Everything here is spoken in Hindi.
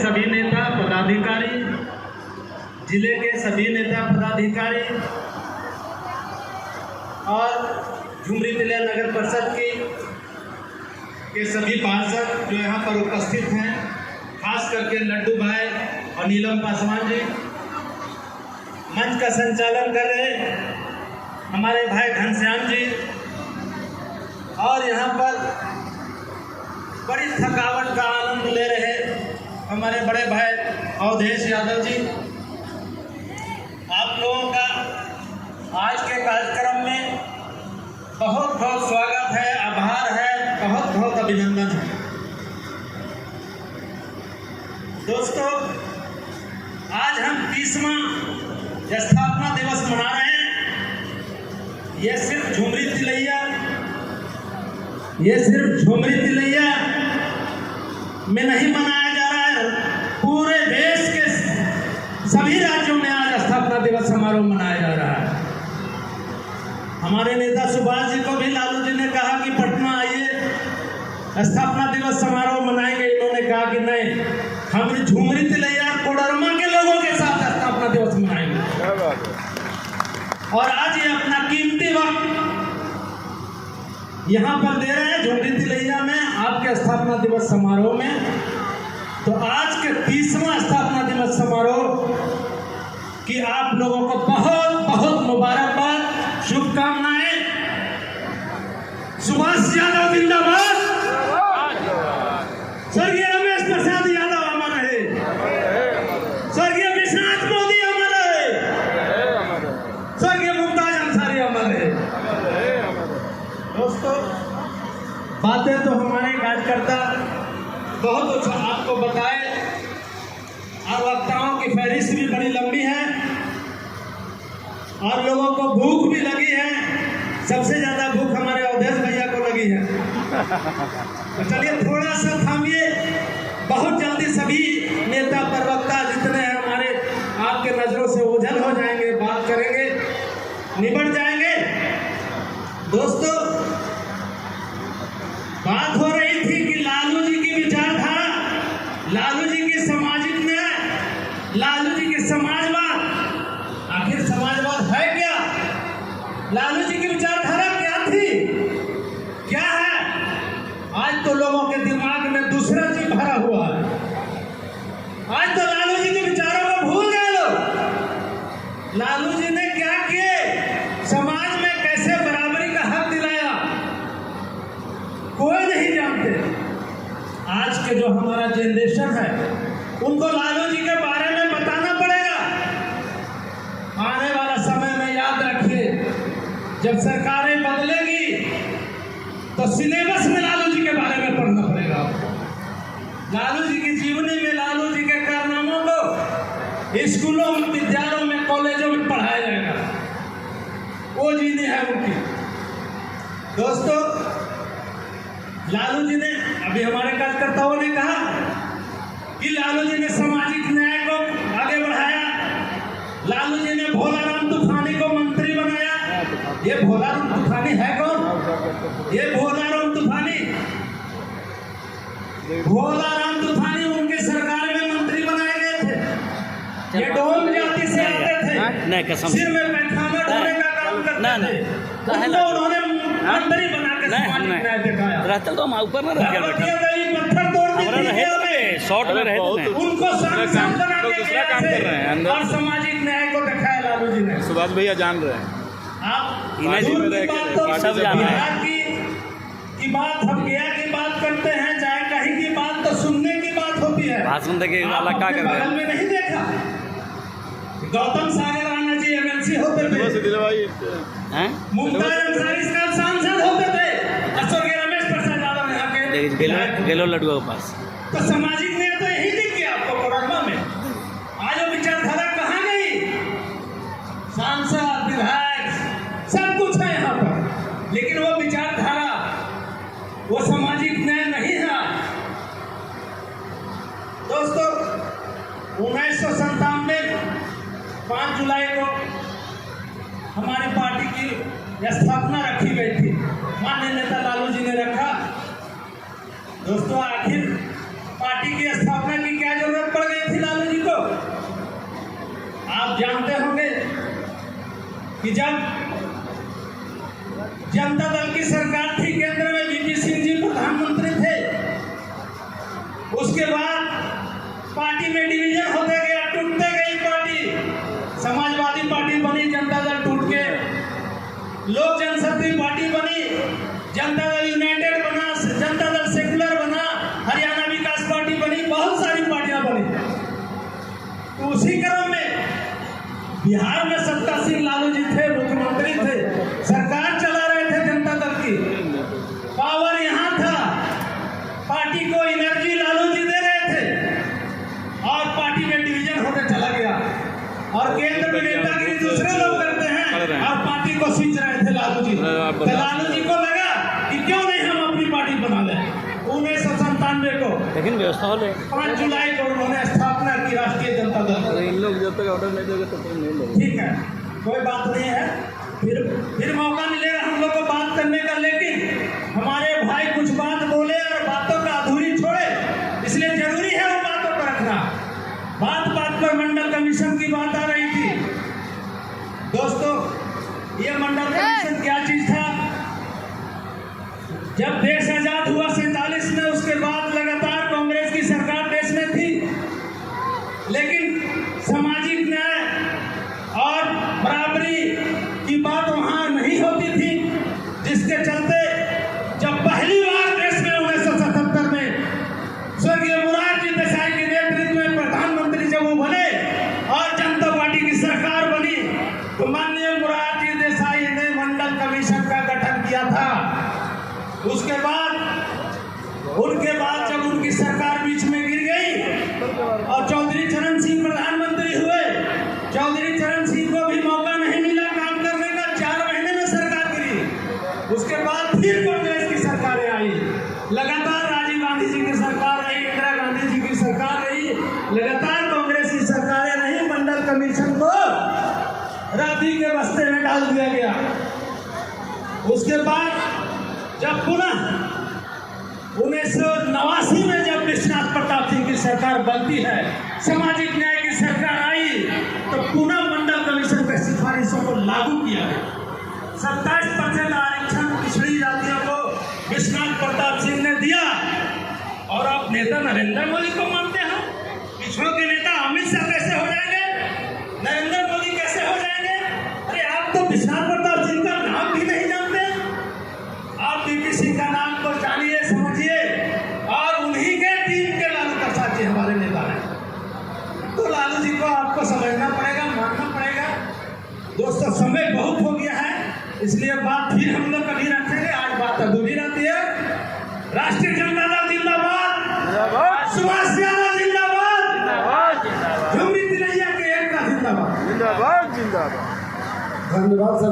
सभी नेता पदाधिकारी, जिले के सभी नेता पदाधिकारी और झुमरी जिला नगर परिषद के सभी पार्षद जो यहाँ पर उपस्थित हैं, खास करके लड्डू भाई और नीलम पासवान जी, मंच का संचालन कर रहे हमारे भाई घनश्याम जी, और यहाँ पर बड़ी थकावट का आनंद ले रहे हमारे बड़े भाई अवधेश यादव जी। आप लोगों का आज के कार्यक्रम में बहुत बहुत स्वागत है, आभार है, बहुत बहुत अभिनंदन है। दोस्तों, आज हम 30वां स्थापना दिवस मना रहे हैं। ये सिर्फ झुमरी तिलैया में नहीं मनाया जा रहा है, पूरे देश के सभी राज्यों में आज स्थापना दिवस समारोह मनाया जा रहा है। हमारे नेता सुभाष जी को भी लालू जी ने कहा कि पटना आइए, स्थापना दिवस समारोह मनाएंगे। इन्होंने कहा कि नहीं, हम झुमरी तिलैया कोडरमा के लोगों के साथ स्थापना दिवस मनाएंगे। और आज ये अपना कीमती वक्त यहाँ पर दे रहे हैं झुमरी तिलैया में आपके स्थापना दिवस समारोह में। तो आज के 30वां स्थापना दिवस समारोह की आप लोगों को बहुत बहुत मुबारकबाद, शुभकामनाएं। सुभाष यादव जिंदाबाद, स्वर्गीय रमेश प्रसाद यादव अमर रहे, स्वर्गीय विश्वनाथ मोदी अमर रहे, स्वर्गीय मुमताज अंसारी अमर रहे। दोस्तों, बातें तो हमारे कार्यकर्ता बहुत अच्छा आपको बताए, और वक्ताओं की फहरिस्त भी बड़ी लंबी है और लोगों को भूख भी लगी है। सबसे ज्यादा भूख हमारे अवधेश भैया को लगी है। तो चलिए थोड़ा सा थामिए, बहुत जल्दी सभी नेता प्रवक्ता जितने हैं हमारे आपके नजरों से ओझल हो जाएंगे, बात करेंगे, निबट जाएंगे। दोस्तों, बात हो रही थी कि लालू जी की विचारधारा, लालू जी की सामाजिक न्याय, लालू जी की समाजवाद। आखिर समाजवाद है क्या? लालू जी की विचारधारा क्या थी, क्या है? आज तो लोगों के दिमाग में दूसरा चीज भरा हुआ है। आज तो लालू जी के विचारों को भूल गए लोग। लालू जी ने क्या किए, समाज में कैसे बराबरी का हक दिलाया, कोई नहीं जानते। आज के जो हमारा जनरेशन है उनको लालू जी के बारे में बताना पड़ेगा। आने वाला समय में याद रखिए, जब सरकारें बदलेगी तो सिलेबस में लालू जी के बारे में पढ़ना पड़ेगा आपको। लालू जी की जीवनी में, लालू जी के कारनामों को स्कूलों में, विद्यालयों में, कॉलेजों में पढ़ाया जाएगा। वो जीनी है उनकी। दोस्तों, लालू जी ने, अभी हमारे कार्यकर्ताओं ने कहा कि लालू जी ने सामाजिक न्याय को आगे बढ़ाया, लालू जी ने भोलाराम तूफानी को मंत्री बनाया। ये भोलाराम तूफानी है कौन? ये भोलाराम तूफानी उनके सरकार में मंत्री बनाए गए थे। ये डोम जाति से आते थे, सिर में पैखाना ढोने का काम करते थे, उनको उन्होंने मंत्री बना के सामाजिक न्याय दिखाया। रहता तो हम ऊपर न रह पत्थर तोड़ रहे शॉर्ट में रहे उनको सांसद बना के दूसरा काम कर रहे हैं और सामाजिक न्याय को दिखाया लालू जी ने। सुभाष भैया जान रहे हैं, आप सब जान रहे हैं की बात, हम गया की बात करते हैं, चाहे कहीं की बात तो सुनने की बात होती है, भाषण देके वाला क्या कर रहे हैं। में नहीं देखा गौतम सागर राणा जी एमएलसी होते थे, मुमताज अंसारी इसका सांसद होते थे, स्वर्गीय रमेश प्रसाद यादव यहाँ के गेलो लड्डू के पास। तो सामाजिक न्याय तो यही दिख गया आपको कोडरमा में। आज वो विचारधारा कहाँ गई? सांसद, विधायक, सब कुछ है यहाँ पर, लेकिन वो विचारधारा, वो सामाजिक न्याय नहीं है। दोस्तों, 1957 में 5 जुलाई को हमारी पार्टी की स्थापना रखी गई थी, माननीय नेता लालू जी ने रखा। दोस्तों, आखिर पार्टी की स्थापना की क्या जरूरत पड़ कि जब जनता दल की सरकार थी केंद्र में, वीपी सिंह जी प्रधानमंत्री थे, उसके बाद पार्टी में डिवीजन होते गया, टूटते गई पार्टी। समाजवादी पार्टी बनी, जनता दल टूट के लोक जनशक्ति पार्टी बनी, जनता दल यूनाइटेड बना, जनता दल सेकुलर बना, हरियाणा विकास पार्टी बनी, बहुत सारी पार्टियां बनी। तो उसी क्रम में बिहार में सत्ता सिंह लालू जी थे, मुख्यमंत्री थे, सरकार चला रहे थे जनता दल की, पावर यहाँ था, पार्टी को एनर्जी लालू जी दे रहे थे और पार्टी में डिवीजन होने चला गया। और केंद्र में नेतागिरी दूसरे लोग करते हैं और पार्टी को सींच रहे थे लालू जी। तो लालू जी को लगा कि क्यों नहीं हम अपनी पार्टी बना लें। 1997 को लेकिन व्यवस्था हो ले 5 जुलाई को उन्होंने स्थापना की राष्ट्रीय जनता दल। इन लोग जब तक ऑर्डर नहीं देंगे तो नहीं लेंगे। ठीक है, कोई बात नहीं है, फिर मौका मिलेगा हम लोग को बात करने का। लेकिन हमारे भाई कुछ बात बोले और बातों का अधूरी छोड़े, इसलिए जरूरी है वो बातों को रखना। बात बात पर मंडल कमीशन की बात आ रही थी। दोस्तों, ये मंडल कमीशन क्या चीज था? जब देश आजाद हुआ 47 में, उसके बाद लगातार कांग्रेस की सरकार देश में थी, लेकिन सामाजिक न्याय और बराबरी की बात वहां नहीं होती थी, जिसके चलते जब पहली बार देश में 1977 में स्वर्गीय मोरारजी देसाई के नेतृत्व में प्रधानमंत्री जब वो बने और जनता पार्टी की सरकार बनी, तो माननीय मोरारजी देसाई ने मंडल कमीशन का गठन किया था। उनके बाद जब उनकी सरकार बीच में गिर गई और चौधरी चरण सिंह प्रधानमंत्री हुए, चौधरी चरण सिंह को भी मौका नहीं मिला काम करने का, 4 महीने में सरकार गिरी। उसके बाद फिर कांग्रेस की सरकारें आई, लगातार राजीव गांधी जी की सरकार रही, इंदिरा गांधी जी की सरकार रही, लगातार कांग्रेस की सरकारें रही। मंडल कमीशन को राधी के बस्ते में डाल दिया गया। उसके बाद जब पुनः 1989 में जब विश्वनाथ प्रताप सिंह की सरकार बनती है, सामाजिक न्याय की सरकार आई, तो पुनः मंडल कमीशन की सिफारिशों को लागू किया गया। 27% आरक्षण पिछड़ी जातियों को विश्वनाथ प्रताप सिंह ने दिया। और आप नेता नरेंद्र मोदी को मानते हैं? पिछड़ों के नेता अमित शाह कैसे हो जाएंगे? नरेंद्र मोदी कैसे हो जाएंगे? अरे आप तो विश्वनाथ प्रताप सिंह का नाम भी नहीं जानते। आप वीपी सिंह का नाम को जानिए, समझिए, और उन्हीं के टीम के लालू प्रसाद जी हमारे नेता हैं। तो लालू जी को आपको समझना पड़ेगा, मानना पड़ेगा। दोस्तों, समय बहुत हो गया है, इसलिए बात फिर हम लोग कभी रखेंगे। आज बात अधूरी रहती है। राष्ट्रीय जनता दल जिंदाबाद, सुभाष यादव जिंदाबाद, झुमरी तिलैया के एकता जिंदाबाद। धन्यवाद सर।